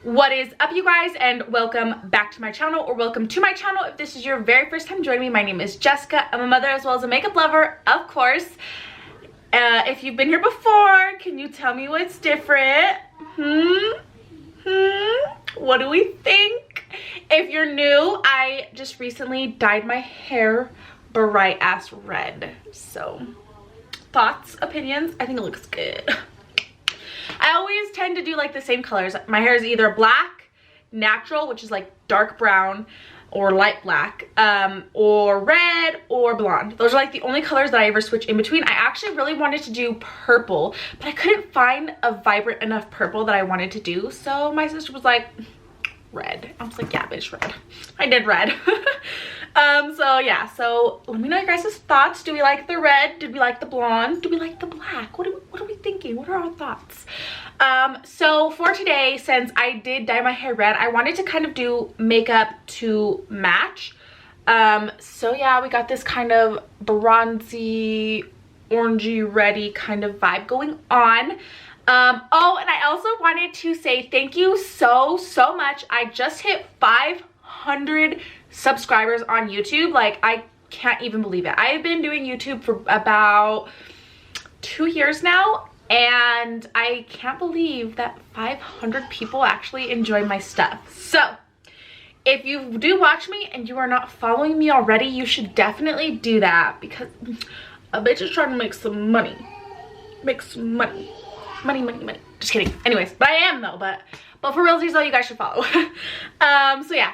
What is up, you guys, and welcome back to my channel, or welcome to my channel if this is your very first time joining me. My name is Jessica. I'm a mother as well as a makeup lover, of course. If you've been here before, can you tell me what's different? What do we think? If you're new, I just recently dyed my hair bright ass red. So, thoughts, opinions? I think it looks good. I always tend to do like the same colors. My hair is either black, natural, which is like dark brown or light black, or red or blonde. Those are like the only colors that I ever switch in between. I actually really wanted to do purple, but I couldn't find a vibrant enough purple that I wanted to do. So my sister was like, red. I was like, yeah, bitch, red. I did red. So yeah, so let me know your guys' thoughts. Do we like the red? Did we like the blonde? Do we like the black? What are we thinking? What are our thoughts? So for today, since I did dye my hair red, I wanted to kind of do makeup to match. So yeah, we got this kind of bronzy, orangey, reddy kind of vibe going on. Oh, and I also wanted to say thank you so much. I just hit 500 subscribers on YouTube. Like, I can't even believe it. I've been doing YouTube for about 2 years now, and I can't believe that 500 people actually enjoy my stuff. So if you do watch me and you are not following me already, you should definitely do that, because a bitch is trying to make some money. Make some money. Money. Just kidding. Anyways, but I am though, but for realsies though, you guys should follow. So yeah,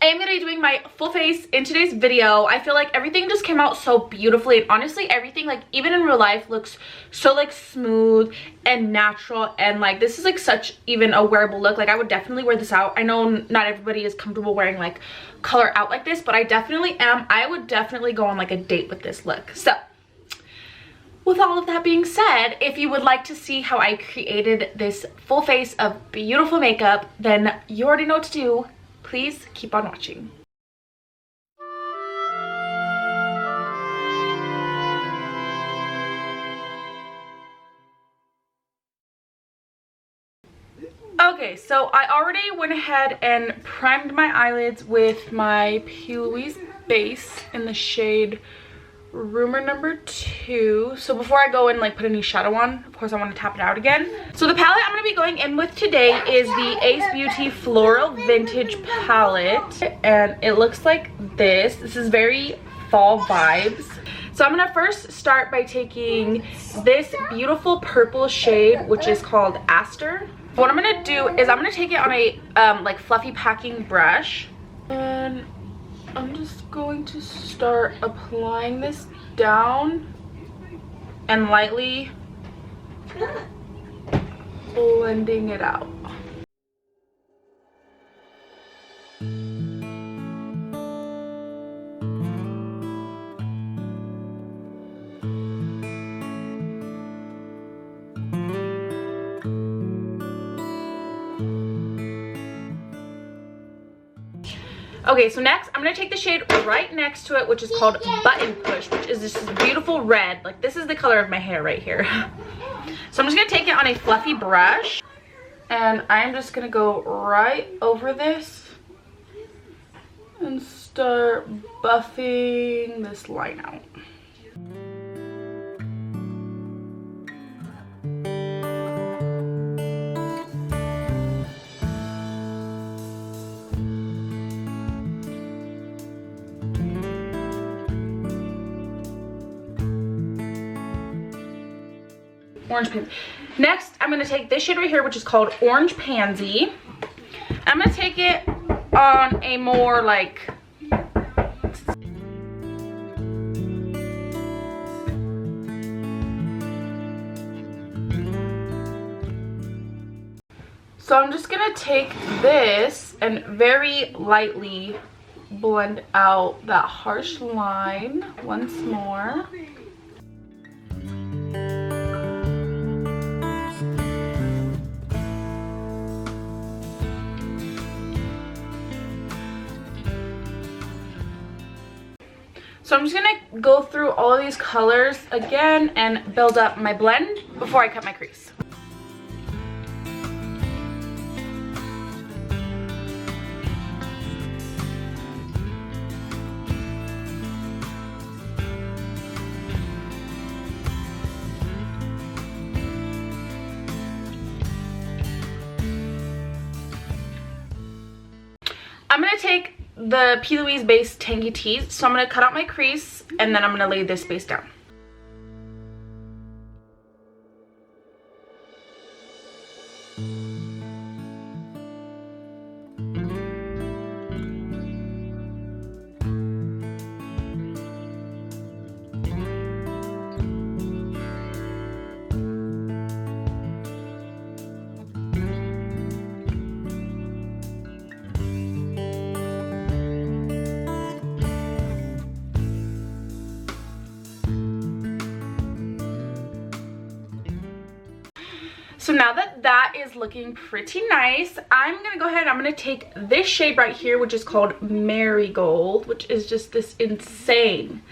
I am gonna be doing my full face in today's video. I feel like everything just came out so beautifully, and honestly everything, like even in real life, looks so like smooth and natural, and like this is like such even a wearable look. Like I would definitely wear this out. I know not everybody is comfortable wearing like color out like this, but I definitely am. I would definitely go on like a date with this look. So with all of that being said, if you would like to see how I created this full face of beautiful makeup, then you already know what to do. Please keep on watching. Okay, so I already went ahead and primed my eyelids with my P. Louise base in the shade Rumor number 2. So before I go and like put any shadow on, of course I want to tap it out again. So the palette I'm going to be going in with today is the Ace Beauty Floral Vintage palette, and it looks like this. This is very fall vibes. So I'm going to first start by taking this beautiful purple shade, which is called Aster. What I'm going to do is I'm going to take it on a like fluffy packing brush, and I'm just going to start applying this down and lightly blending it out. Okay, so next I'm going to take the shade right next to it, which is called Button Push, which is this beautiful red. Like, this is the color of my hair right here. So I'm just going to take it on a fluffy brush, and I'm just going to go right over this and start buffing this line out. Orange Pansy. Next, I'm going to take this shade right here, which is called Orange Pansy. I'm going to take it on a more like so I'm just going to take this and very lightly blend out that harsh line once more. So I'm just gonna go through all of these colors again and build up my blend before I cut my crease. I'm going to take the P. Louise base Tangy Tease. So I'm going to cut out my crease and then I'm going to lay this base down. So now that that is looking pretty nice, I'm going to go ahead and I'm going to take this shade right here, which is called Marigold, which is just this insane,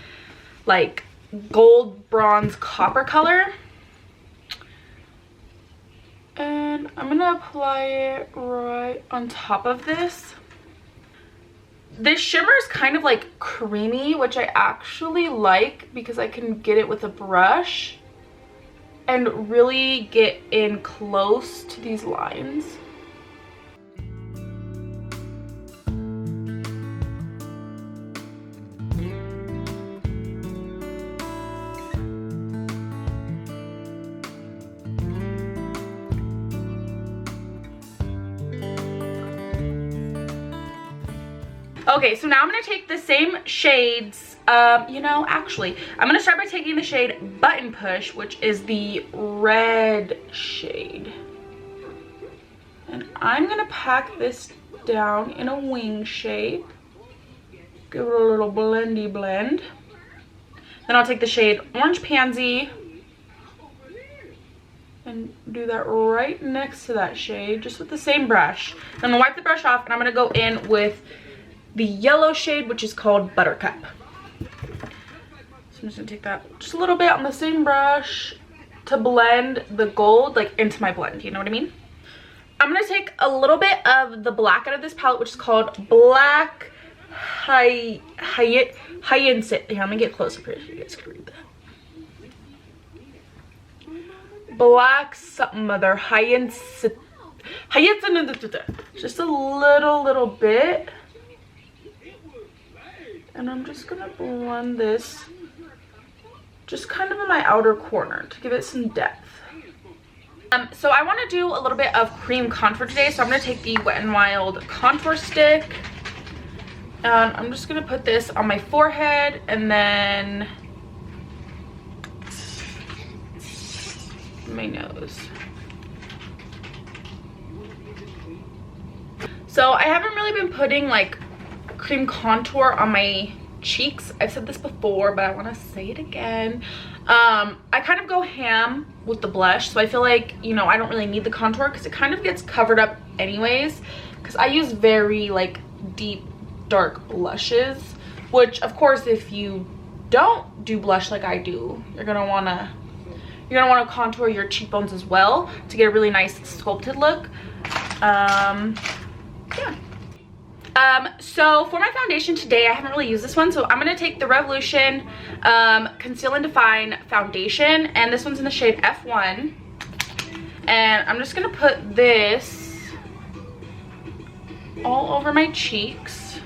like, gold, bronze, copper color. And I'm going to apply it right on top of this. This shimmer is kind of like creamy, which I actually like because I can get it with a brush and really get in close to these lines. Okay, so now I'm going to take the same shades. You know, actually, I'm going to start by taking the shade Button Push, which is the red shade. And I'm going to pack this down in a wing shape. Give it a little blendy blend. Then I'll take the shade Orange Pansy and do that right next to that shade, just with the same brush. I'm going to wipe the brush off and I'm going to go in with the yellow shade, which is called Buttercup. So I'm just gonna take that just a little bit on the same brush to blend the gold like into my blend, you know what I mean? I'm gonna take a little bit of the black out of this palette, which is called Black Hyacinth. Here, let me get closer for you guys can read that. Black something other, Hyacinth. Just a little bit. And I'm just gonna blend this just kind of in my outer corner to give it some depth. So I want to do a little bit of cream contour today, so I'm going to take the Wet n Wild contour stick and I'm just going to put this on my forehead and then my nose. So I haven't really been putting like cream contour on my cheeks. I've said this before, but I want to say it again. I kind of go ham with the blush, so I feel like, you know, I don't really need the contour because it kind of gets covered up anyways, because I use very like deep dark blushes, which of course if you don't do blush like I do, you're gonna want to contour your cheekbones as well to get a really nice sculpted look. Yeah. So for my foundation today, I haven't really used this one, so I'm going to take the Revolution Conceal and Define Foundation, and this one's in the shade F1, and I'm just going to put this all over my cheeks,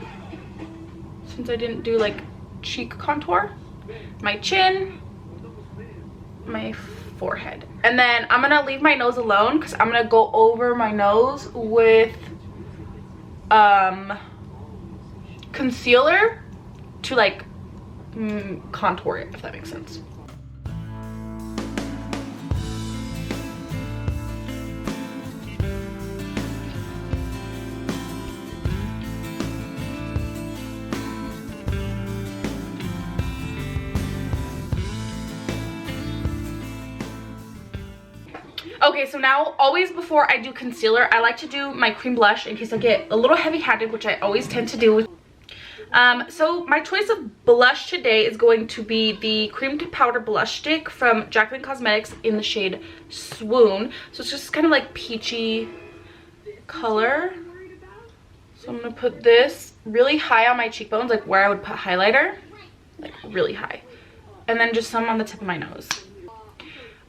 since I didn't do like cheek contour, my chin, my forehead, and then I'm going to leave my nose alone because I'm going to go over my nose with concealer to like contour it, if that makes sense. Okay, so now always before I do concealer, I like to do my cream blush in case I get a little heavy-handed, which I always tend to do. So my choice of blush today is going to be the cream to powder blush stick from Jaclyn Cosmetics in the shade Swoon. So it's just kind of like peachy color. So I'm going to put this really high on my cheekbones, like where I would put highlighter, like really high. And then just some on the tip of my nose.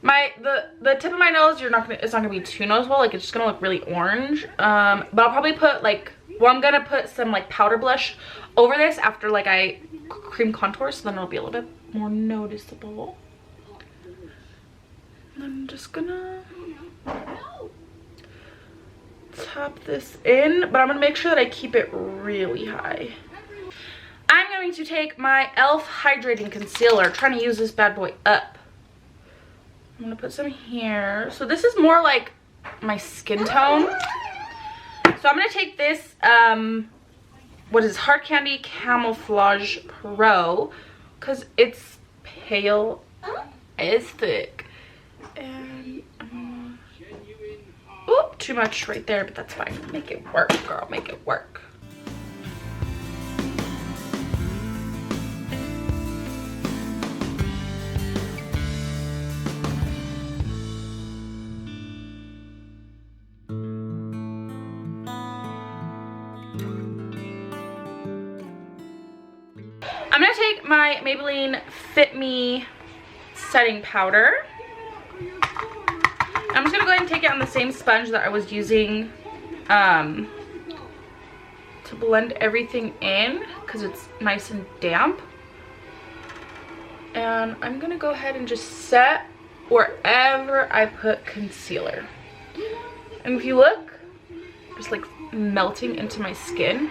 The tip of my nose, it's not gonna be too noticeable. Like, it's just gonna look really orange. But I'll probably put like, well, I'm gonna put some like powder blush over this after like I cream contour, so then it'll be a little bit more noticeable. And I'm just gonna tap this in, but I'm gonna make sure that I keep it really high. I'm going to take my e.l.f. hydrating concealer, trying to use this bad boy up. I'm gonna put some here. So this is more like my skin tone. So I'm gonna take this, what is Hard Candy Camouflage Pro, because it's pale as thick. And, oop, too much right there, but that's fine. Make it work, girl, make it work. I'm gonna take my Maybelline Fit Me setting powder. I'm just gonna go ahead and take it on the same sponge that I was using to blend everything in, because it's nice and damp. And I'm gonna go ahead and just set wherever I put concealer. And if you look, it's like melting into my skin.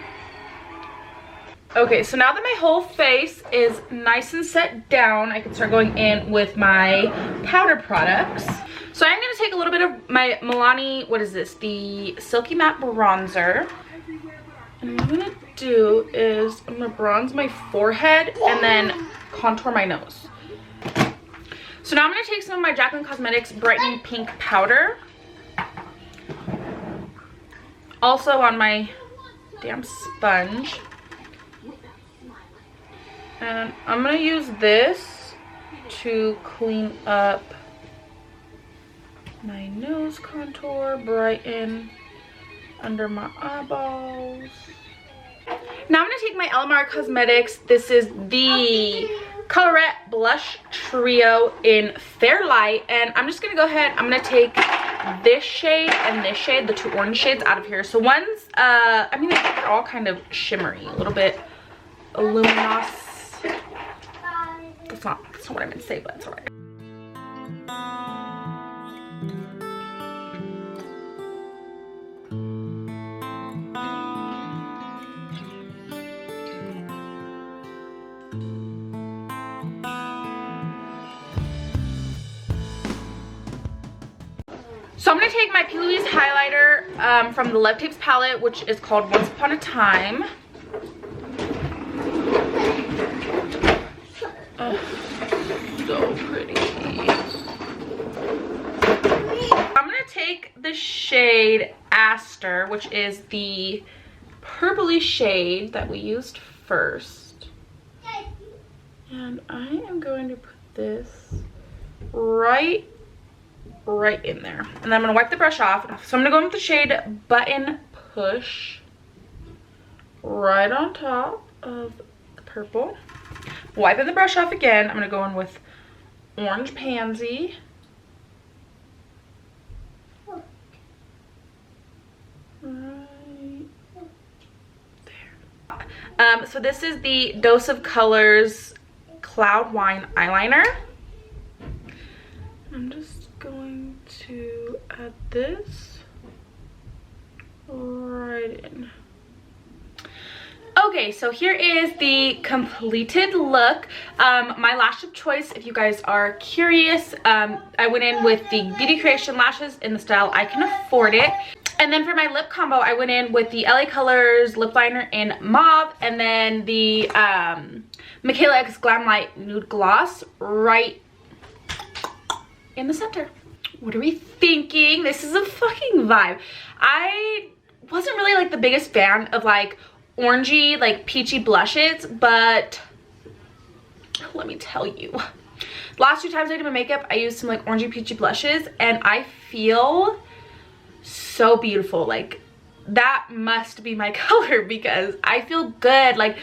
Okay, so now that my whole face is nice and set down, I can start going in with my powder products. So I'm going to take a little bit of my Milani, what is this? The Silky Matte Bronzer. And what I'm going to do is I'm going to bronze my forehead and then contour my nose. So now I'm going to take some of my Jaclyn Cosmetics Brightening Pink Powder. Also on my damp sponge. And I'm going to use this to clean up my nose contour, brighten under my eyeballs. Now I'm going to take my Elamar Cosmetics. This is the Colorette Blush Trio in Fair Light. And I'm just going to go ahead, I'm going to take this shade and this shade, the two orange shades out of here. So one's, I mean, they're all kind of shimmery, a little bit luminous. That's not what I meant to say, but it's alright. So I'm going to take my P. Louise highlighter from the Love Tapes palette, which is called Once Upon a Time. Oh, so pretty. I'm going to take the shade Aster, which is the purpley shade that we used first. And I am going to put this right in there. And then I'm going to wipe the brush off. So I'm going to go in with the shade Button Push right on top of the purple. Wiping the brush off again, I'm going to go in with Orange Pansy. Right there. So this is the Dose of Colors Cloud Wine Eyeliner. I'm just going to add this right in. Okay, so here is the completed look. My lash of choice, if you guys are curious, I went in with the Beauty Creation lashes in the style I Can Afford It. And then for my lip combo, I went in with the LA Colors lip liner in mauve, and then the Michaela X Glam Light Nude Gloss right in the center. What are we thinking? This is a fucking vibe. I wasn't really like the biggest fan of like orangey, like peachy blushes, but let me tell you, last two times I did my makeup, I used some like orangey peachy blushes, and I feel so beautiful. Like, that must be my color, because I feel good. Like,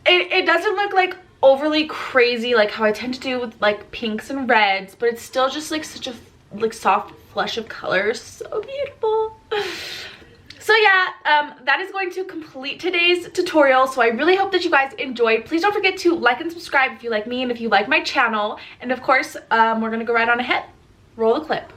it doesn't look like overly crazy like how I tend to do with like pinks and reds, but it's still just like such a like soft flush of colors. So beautiful. So yeah, that is going to complete today's tutorial. So I really hope that you guys enjoyed. Please don't forget to like and subscribe if you like me and if you like my channel. And of course, we're gonna go right on ahead. Roll the clip.